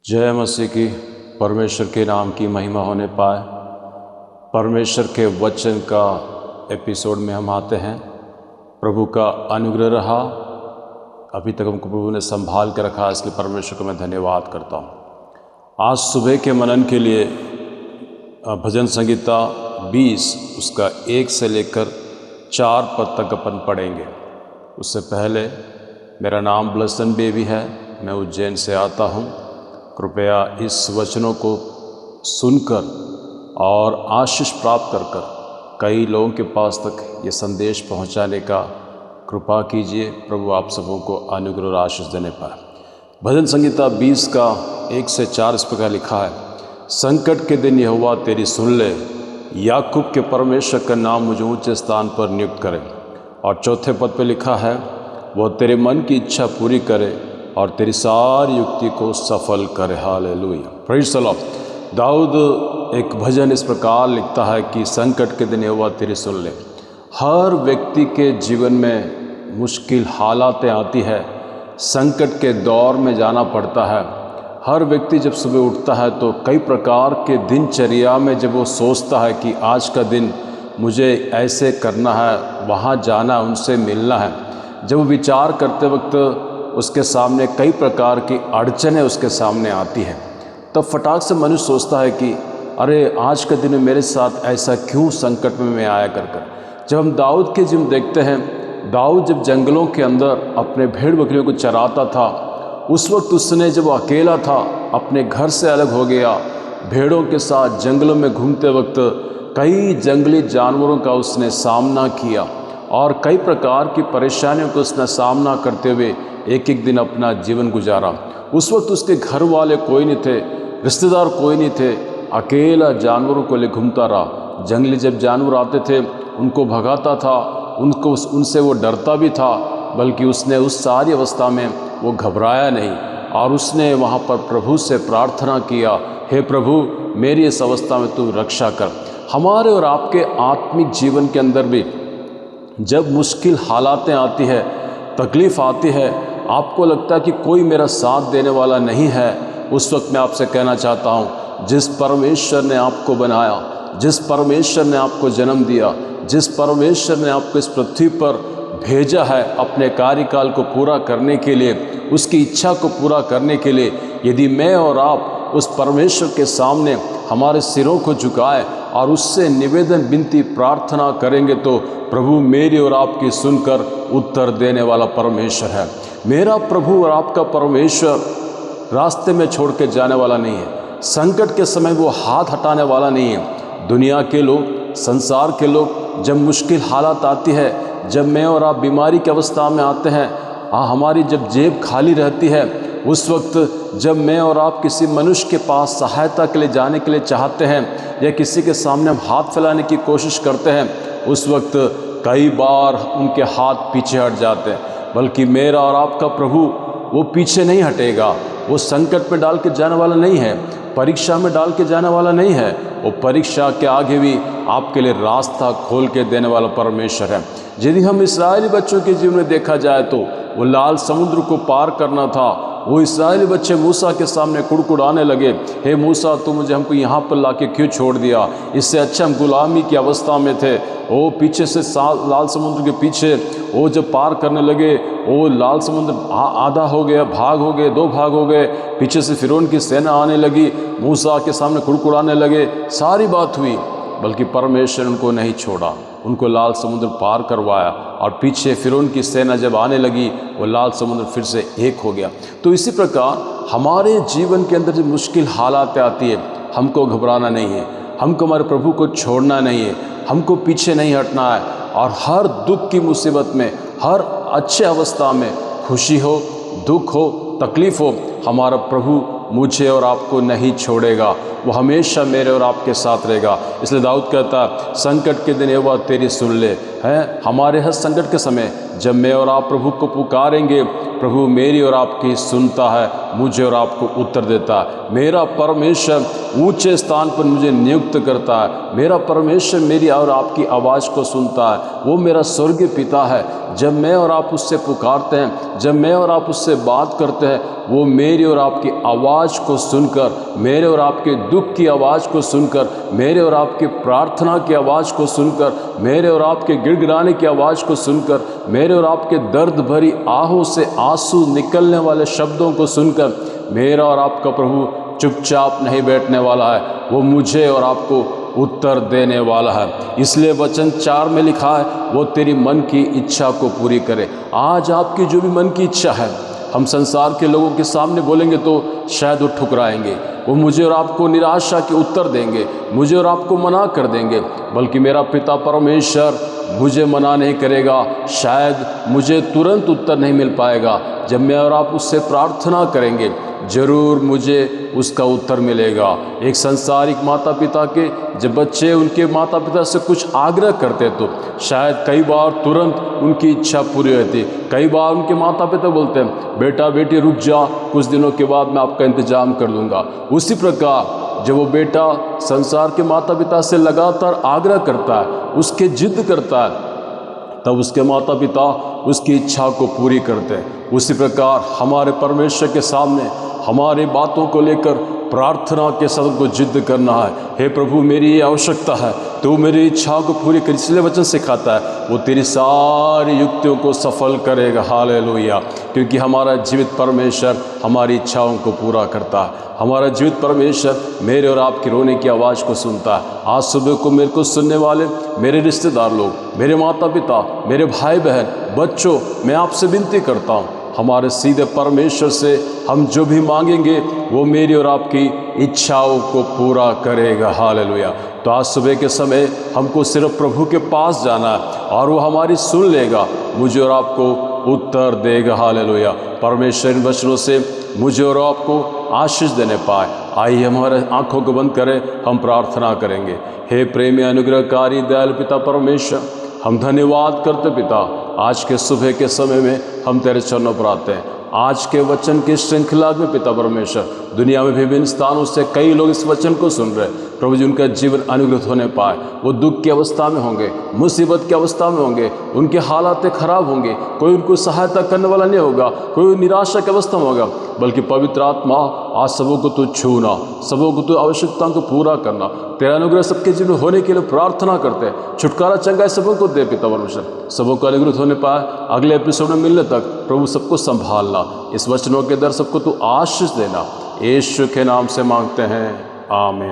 जय मसीह की। परमेश्वर के नाम की महिमा होने पाए। परमेश्वर के वचन का एपिसोड में हम आते हैं। प्रभु का अनुग्रह रहा, अभी तक हमको प्रभु ने संभाल के रखा, इसलिए परमेश्वर को मैं धन्यवाद करता हूँ। आज सुबह के मनन के लिए भजन संगीता 20 उसका 1 से लेकर 4 पद तक अपन पढ़ेंगे। उससे पहले मेरा नाम ब्लसन बेबी है, मैं उज्जैन से आता हूँ। कृपया इस वचनों को सुनकर और आशीष प्राप्त कर कई लोगों के पास तक ये संदेश पहुंचाने का कृपा कीजिए। प्रभु आप सबों को अनुग्रह और आशीष देने पाए। भजन संगीता 20 का 1 से 4 इस प्रकार लिखा है। संकट के दिन यहोवा तेरी सुन ले, याकूब के परमेश्वर का नाम मुझे ऊंचे स्थान पर नियुक्त करे। और चौथे पद पे लिखा है, वह तेरे मन की इच्छा पूरी करे और तेरी सारी युक्ति को सफल करे। Hallelujah, praise the Lord. दाऊद एक भजन इस प्रकार लिखता है कि संकट के दिन यहोवा तेरी सुन ले। हर व्यक्ति के जीवन में मुश्किल हालातें आती है, संकट के दौर में जाना पड़ता है। हर व्यक्ति जब सुबह उठता है तो कई प्रकार के दिनचर्या में जब वो सोचता है कि आज का दिन मुझे ऐसे करना है, वहाँ जाना, उनसे मिलना है, जब वो विचार करते वक्त उसके सामने कई प्रकार की अड़चनें उसके सामने आती हैं, तब फटाक से मनुष्य सोचता है कि अरे आज का दिन मेरे साथ ऐसा क्यों संकट में मैं आया कर। जब हम दाऊद के जीवन देखते हैं, दाऊद जब जंगलों के अंदर अपने भेड़ बकरियों को चराता था, उस वक्त उसने जब वो अकेला था, अपने घर से अलग हो गया, भेड़ों के साथ जंगलों में घूमते वक्त कई जंगली जानवरों का उसने सामना किया और कई प्रकार की परेशानियों का उसने सामना करते हुए एक एक दिन अपना जीवन गुजारा। उस वक्त उसके घर वाले कोई नहीं थे, रिश्तेदार कोई नहीं थे, अकेला जानवरों को ले घूमता रहा। जंगली जब जानवर आते थे उनको भगाता था, उनसे वो डरता भी था, बल्कि उसने उस सारी अवस्था में वो घबराया नहीं और उसने वहाँ पर प्रभु से प्रार्थना किया, हे प्रभु मेरी इस अवस्था में तू रक्षा कर। हमारे और आपके आत्मिक जीवन के अंदर भी जब मुश्किल हालातें आती है, तकलीफ़ आती है, आपको लगता है कि कोई मेरा साथ देने वाला नहीं है, उस वक्त मैं आपसे कहना चाहता हूँ, जिस परमेश्वर ने आपको बनाया, जिस परमेश्वर ने आपको जन्म दिया, जिस परमेश्वर ने आपको इस पृथ्वी पर भेजा है अपने कार्यकाल को पूरा करने के लिए, उसकी इच्छा को पूरा करने के लिए, यदि मैं और आप उस परमेश्वर के सामने हमारे सिरों को झुकाए और उससे निवेदन विनती प्रार्थना करेंगे तो प्रभु मेरी और आपकी सुनकर उत्तर देने वाला परमेश्वर है। मेरा प्रभु और आपका परमेश्वर रास्ते में छोड़ के जाने वाला नहीं है। संकट के समय वो हाथ हटाने वाला नहीं है। दुनिया के लोग, संसार के लोग, जब मुश्किल हालात आती है, जब मैं और आप बीमारी की अवस्था में आते हैं, हमारी जब जेब खाली रहती है, उस वक्त जब मैं और आप किसी मनुष्य के पास सहायता के लिए जाने के लिए चाहते हैं या किसी के सामने हम हाथ फैलाने की कोशिश करते हैं, उस वक्त कई बार उनके हाथ पीछे हट जाते हैं। बल्कि मेरा और आपका प्रभु वो पीछे नहीं हटेगा। वो संकट में डाल के जाने वाला नहीं है, परीक्षा में डाल के जाने वाला नहीं है। वो परीक्षा के आगे भी आपके लिए रास्ता खोल के देने वाला परमेश्वर है। यदि हम इस्राएली बच्चों के जीवन में देखा जाए तो वो लाल समुद्र को पार करना था, वो इस्राएली बच्चे मूसा के सामने कुड़कुड़ाने लगे, हे मूसा तू मुझे हमको यहाँ पर लाके क्यों छोड़ दिया, इससे अच्छा हम गुलामी की अवस्था में थे। वो पीछे से लाल समुद्र के पीछे वो जब पार करने लगे, वो लाल समुद्र आधा हो गया, भाग हो गए, 2 भाग हो गए, पीछे से फिरौन की सेना आने लगी, मूसा के सामने कुड़कुड़ाने लगे, सारी बात हुई, बल्कि परमेश्वर उनको नहीं छोड़ा, उनको लाल समुद्र पार करवाया और पीछे फिरौन की सेना जब आने लगी, वो लाल समुद्र फिर से एक हो गया। तो इसी प्रकार हमारे जीवन के अंदर जब मुश्किल हालात आती है, हमको घबराना नहीं है, हमको हमारे प्रभु को छोड़ना नहीं है, हमको पीछे नहीं हटना है। और हर दुख की मुसीबत में, हर अच्छे अवस्था में, खुशी हो, दुख हो, तकलीफ़ हो, हमारा प्रभु मुझे और आपको नहीं छोड़ेगा, वो हमेशा मेरे और आपके साथ रहेगा। इसलिए दाऊद कहता है, संकट के दिन यहोवा तेरी सुन ले। है हमारे हर संकट के समय जब मैं और आप प्रभु को पुकारेंगे, प्रभु मेरी और आपकी सुनता है मुझे और आपको उत्तर देता है। मेरा परमेश्वर ऊंचे स्थान पर मुझे नियुक्त करता है। मेरा परमेश्वर मेरी और आपकी आवाज़ को सुनता है। वो मेरा स्वर्गीय पिता है। जब मैं और आप उससे पुकारते हैं, जब मैं और आप उससे बात करते हैं, वो मेरी और आपकी आवाज़ को सुनकर, मेरे और आपके दुख की आवाज़ को सुनकर, मेरे और आपकी प्रार्थना की आवाज़ को सुनकर, मेरे और आपके गिड़गिड़ाने की आवाज़ को सुनकर, मेरे और आपके दर्द भरी आहों से आंसू निकलने वाले शब्दों को सुनकर, मेरा और आपका प्रभु चुपचाप नहीं बैठने वाला है। वो मुझे और आपको उत्तर देने वाला है। इसलिए वचन 4 में लिखा है, वो तेरी मन की इच्छा को पूरी करे। आज आपकी जो भी मन की इच्छा है, हम संसार के लोगों के सामने बोलेंगे तो शायद वो ठुकराएंगे। वो मुझे और आपको निराशा के उत्तर देंगे, मुझे और आपको मना कर देंगे। बल्कि मेरा पिता परमेश्वर मुझे मना नहीं करेगा। शायद मुझे तुरंत उत्तर नहीं मिल पाएगा। जब मैं और आप उससे प्रार्थना करेंगे, ज़रूर मुझे उसका उत्तर मिलेगा। एक संसारिक माता पिता के जब बच्चे उनके माता पिता से कुछ आग्रह करते तो शायद कई बार तुरंत उनकी इच्छा पूरी होती। कई बार उनके माता पिता बोलते हैं, बेटा बेटी रुक जा, कुछ दिनों के बाद मैं आपका इंतजाम कर दूंगा। उसी प्रकार जब वो बेटा संसार के माता पिता से लगातार आग्रह करता है, उसके जिद करता है, तब उसके माता पिता उसकी इच्छा को पूरी करते हैं। उसी प्रकार हमारे परमेश्वर के सामने हमारी बातों को लेकर प्रार्थना के साथ को जिद करना है। हे प्रभु, मेरी ये आवश्यकता है, तू मेरी इच्छा को पूरी कर। इसलिए वचन सिखाता है, वो तेरी सारी युक्तियों को सफल करेगा। हालेलुया। क्योंकि हमारा जीवित परमेश्वर हमारी इच्छाओं को पूरा करता है। हमारा जीवित परमेश्वर मेरे और आपकी रोने की आवाज़ को सुनता है। आज सुबह को मेरे को सुनने वाले मेरे रिश्तेदार लोग, मेरे माता पिता, मेरे भाई बहन, बच्चों, मैं आपसे विनती करता हूँ, हमारे सीधे परमेश्वर से हम जो भी मांगेंगे वो मेरी और आपकी इच्छाओं को पूरा करेगा। हालेलुया। तो आज सुबह के समय हमको सिर्फ प्रभु के पास जाना है और वो हमारी सुन लेगा, मुझे और आपको उत्तर देगा। हालेलुया। परमेश्वर इन वचनों से मुझे और आपको आशीष देने पाए। आइए हमारे आंखों को बंद करें, हम प्रार्थना करेंगे। हे प्रेमी अनुग्रहकारी दयालु पिता परमेश्वर, हम धन्यवाद करते पिता, आज के सुबह के समय में हम तेरे चरणों पर आते हैं। आज के वचन की श्रृंखला में पिता परमेश्वर, दुनिया में विभिन्न स्थानों से कई लोग इस वचन को सुन रहे हैं। प्रभु जी, उनका जीवन अनुग्रहित होने पाए। वो दुख की अवस्था में होंगे, मुसीबत की अवस्था में होंगे, उनके हालात खराब होंगे, कोई उनको सहायता करने वाला नहीं होगा, कोई निराशा की अवस्था में होगा, बल्कि पवित्र आत्मा आज सबों को तू छूना, सबों को तू आवश्यकताओं को पूरा करना। तेरा अनुग्रह सबके जीवन होने के लिए प्रार्थना करते हैं। छुटकारा चंगाई सबों को दे पिता परमेश्वर, सबों को अनुग्रहित होने पाए। अगले एपिसोड में मिलने तक प्रभु सबको संभालना, इस वचनों के दर सबको तू आशीष देना। यीशु के नाम से मांगते हैं, आमीन।